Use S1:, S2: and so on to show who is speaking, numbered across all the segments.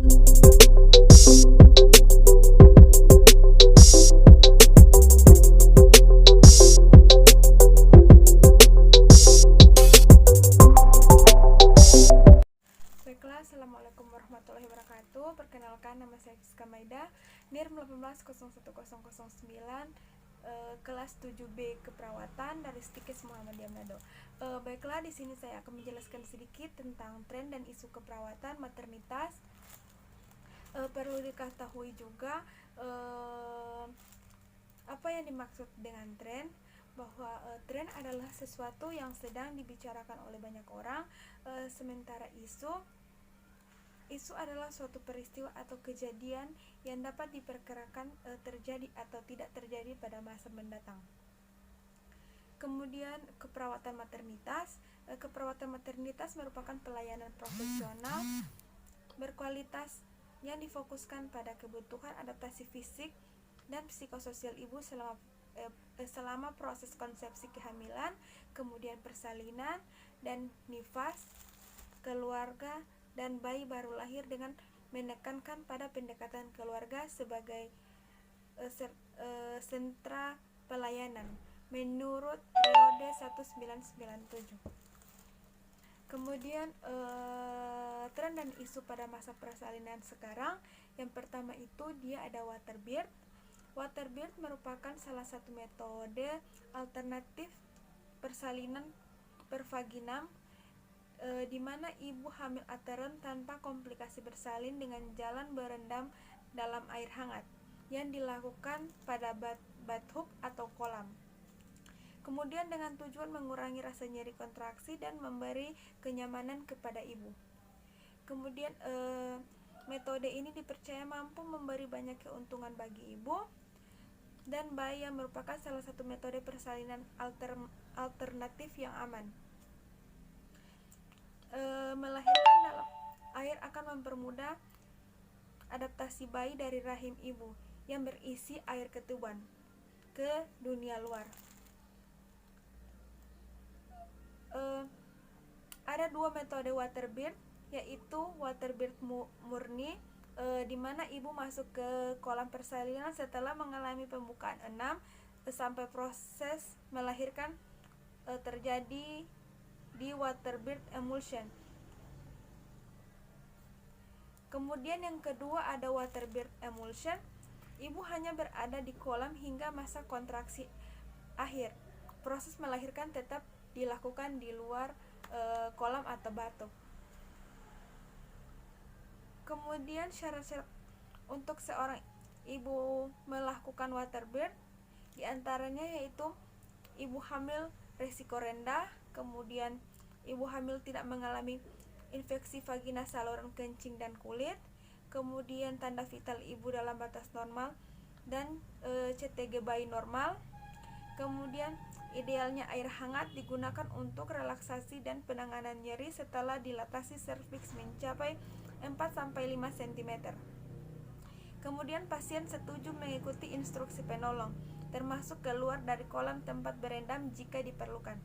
S1: Baiklah, Assalamualaikum warahmatullahi wabarakatuh. Perkenalkan, nama saya Fiska Maida, NIR 1801009, kelas 7B Keperawatan dari Stikes Muhammadiyah Manado. Baiklah, di sini saya akan menjelaskan sedikit tentang tren dan isu keperawatan maternitas. Perlu diketahui juga apa yang dimaksud dengan tren, bahwa tren adalah sesuatu yang sedang dibicarakan oleh banyak orang, sementara isu adalah suatu peristiwa atau kejadian yang dapat diperkirakan terjadi atau tidak terjadi pada masa mendatang. Kemudian keperawatan maternitas. Keperawatan maternitas merupakan pelayanan profesional berkualitas yang difokuskan pada kebutuhan adaptasi fisik dan psikososial ibu selama proses konsepsi kehamilan, kemudian persalinan dan nifas, keluarga, dan bayi baru lahir, dengan menekankan pada pendekatan keluarga sebagai sentra pelayanan menurut periode 1997. Kemudian tren dan isu pada masa persalinan sekarang. Yang pertama itu dia ada water birth. Water birth merupakan salah satu metode alternatif persalinan pervaginam, di mana ibu hamil ateren tanpa komplikasi bersalin dengan jalan berendam dalam air hangat yang dilakukan pada bathtub atau kolam. Kemudian dengan tujuan mengurangi rasa nyeri kontraksi dan memberi kenyamanan kepada ibu. Kemudian metode ini dipercaya mampu memberi banyak keuntungan bagi ibu dan bayi, yang merupakan salah satu metode persalinan alternatif yang aman. Melahirkan dalam air akan mempermudah adaptasi bayi dari rahim ibu yang berisi air ketuban ke dunia luar. Ada dua metode water birth, yaitu water birth murni, di mana ibu masuk ke kolam persalinan setelah mengalami pembukaan 6 sampai proses melahirkan terjadi di water birth emulsion. Kemudian yang kedua ada water birth emulsion. Ibu hanya berada di kolam hingga masa kontraksi akhir. Proses melahirkan tetap dilakukan di luar kolam atau bathtub. Kemudian syarat-syarat untuk seorang ibu melakukan water birth diantaranya yaitu ibu hamil resiko rendah, kemudian ibu hamil tidak mengalami infeksi vagina, saluran kencing dan kulit, kemudian tanda vital ibu dalam batas normal dan CTG bayi normal. Kemudian idealnya air hangat digunakan untuk relaksasi dan penanganan nyeri setelah dilatasi serviks mencapai 4-5 cm. Kemudian pasien setuju mengikuti instruksi penolong, termasuk keluar dari kolam tempat berendam jika diperlukan.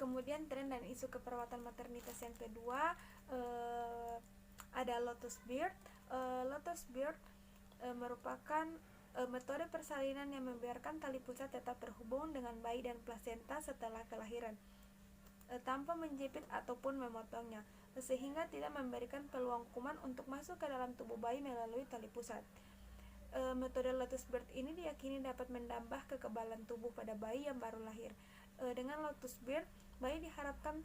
S1: Kemudian tren dan isu keperawatan maternitas yang kedua, ada lotus birth. Lotus birth merupakan metode persalinan yang membiarkan tali pusat tetap terhubung dengan bayi dan plasenta setelah kelahiran, tanpa menjepit ataupun memotongnya, sehingga tidak memberikan peluang kuman untuk masuk ke dalam tubuh bayi melalui tali pusat. Metode lotus birth ini diyakini dapat menambah kekebalan tubuh pada bayi yang baru lahir. Dengan lotus birth, bayi diharapkan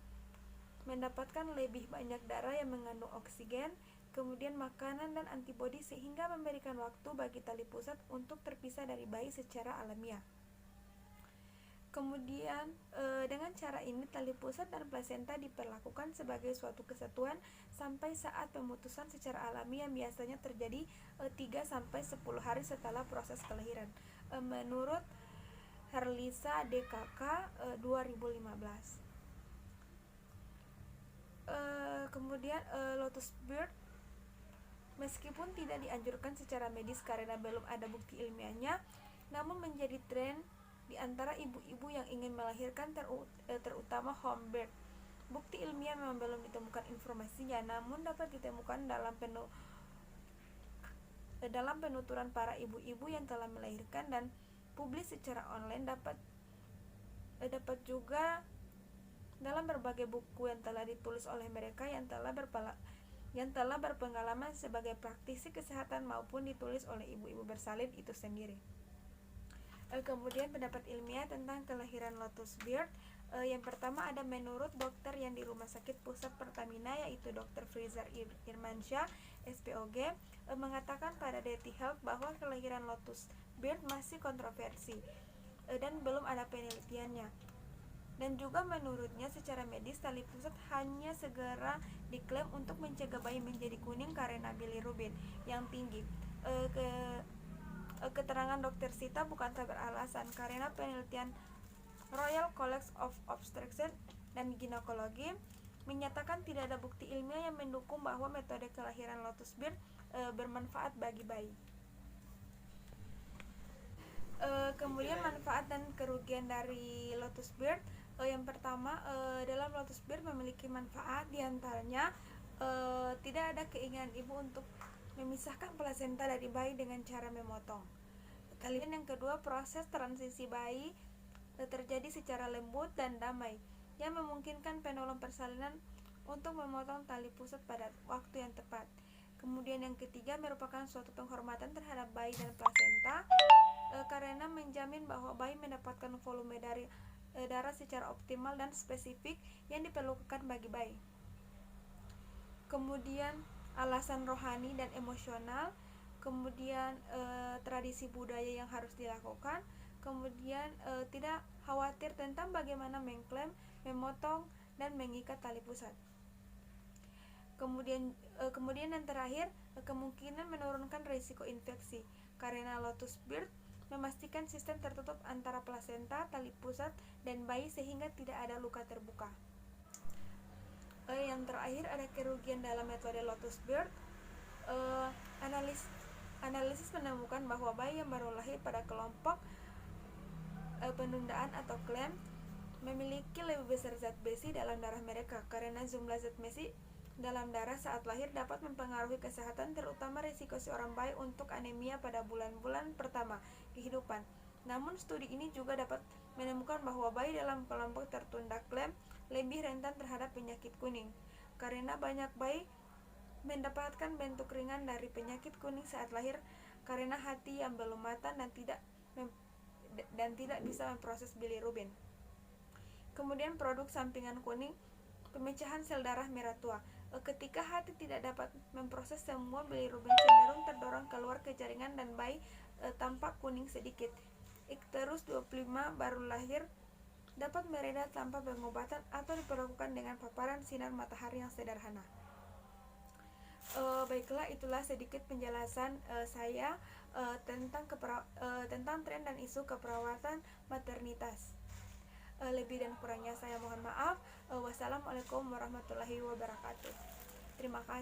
S1: mendapatkan lebih banyak darah yang mengandung oksigen, kemudian makanan dan antibodi, sehingga memberikan waktu bagi tali pusat untuk terpisah dari bayi secara alamiah. Kemudian dengan cara ini tali pusat dan plasenta diperlakukan sebagai suatu kesatuan sampai saat pemutusan secara alami yang biasanya terjadi 3-10 hari setelah proses kelahiran, menurut Herlisa DKK 2015. Kemudian lotus birth meskipun tidak dianjurkan secara medis karena belum ada bukti ilmiahnya, namun menjadi tren di antara ibu-ibu yang ingin melahirkan, terutama home birth. bukti ilmiah memang belum ditemukan informasinya, namun dapat ditemukan dalam penuturan para ibu-ibu yang telah melahirkan dan publis secara online, dapat juga dalam berbagai buku yang telah ditulis oleh mereka yang telah berpengalaman sebagai praktisi kesehatan maupun ditulis oleh ibu-ibu bersalin itu sendiri. Kemudian pendapat ilmiah tentang kelahiran Lotus Bird. Yang pertama ada menurut dokter yang di Rumah Sakit Pusat Pertamina, yaitu Dr. Freezer Irmansyah, SPOG, mengatakan pada Daily Health bahwa kelahiran Lotus Bird masih kontroversi dan belum ada penelitiannya. Dan juga menurutnya secara medis tali pusat hanya segera diklaim untuk mencegah bayi menjadi kuning karena bilirubin yang tinggi. Keterangan Dr. Sita bukan beralasan karena penelitian Royal College of Obstetrics dan Gynecology menyatakan tidak ada bukti ilmiah yang mendukung bahwa metode kelahiran Lotus Bird bermanfaat bagi bayi. Kemudian manfaat dan kerugian dari Lotus Bird. Yang pertama, dalam Lotus Bird memiliki manfaat, diantaranya tidak ada keinginan ibu untuk memisahkan plasenta dari bayi dengan cara memotong. Kemudian yang kedua, proses transisi bayi terjadi secara lembut dan damai yang memungkinkan penolong persalinan untuk memotong tali pusat pada waktu yang tepat. Kemudian yang ketiga, merupakan suatu penghormatan terhadap bayi dan plasenta karena menjamin bahwa bayi mendapatkan volume dari darah secara optimal dan spesifik yang diperlukan bagi bayi. Kemudian alasan rohani dan emosional, kemudian tradisi budaya yang harus dilakukan, kemudian tidak khawatir tentang bagaimana mengklaim, memotong, dan mengikat tali pusat. Kemudian yang terakhir, kemungkinan menurunkan risiko infeksi karena Lotus Bird memastikan sistem tertutup antara plasenta, tali pusat, dan bayi sehingga tidak ada luka terbuka. Yang terakhir ada kerugian dalam metode Lotus Bird. Analisis menemukan bahwa bayi yang baru lahir pada kelompok penundaan atau klaim memiliki lebih besar zat besi dalam darah mereka karena jumlah zat besi dalam darah saat lahir dapat mempengaruhi kesehatan, terutama risiko seorang bayi untuk anemia pada bulan-bulan pertama kehidupan. Namun studi ini juga dapat menemukan bahwa bayi dalam kelompok tertunda klaim lebih rentan terhadap penyakit kuning karena banyak bayi mendapatkan bentuk ringan dari penyakit kuning saat lahir karena hati yang belum matang dan tidak bisa memproses bilirubin. Kemudian produk sampingan kuning, pemecahan sel darah merah tua. Ketika hati tidak dapat memproses semua, bilirubin cenderung terdorong keluar ke jaringan dan bayi tampak kuning sedikit. Ikterus 25 baru lahir dapat mereda tanpa pengobatan atau diperlakukan dengan paparan sinar matahari yang sederhana. Baiklah, itulah sedikit penjelasan saya tentang tren dan isu keperawatan maternitas. Lebih dan kurangnya saya mohon maaf. Wassalamualaikum warahmatullahi wabarakatuh. Terima kasih.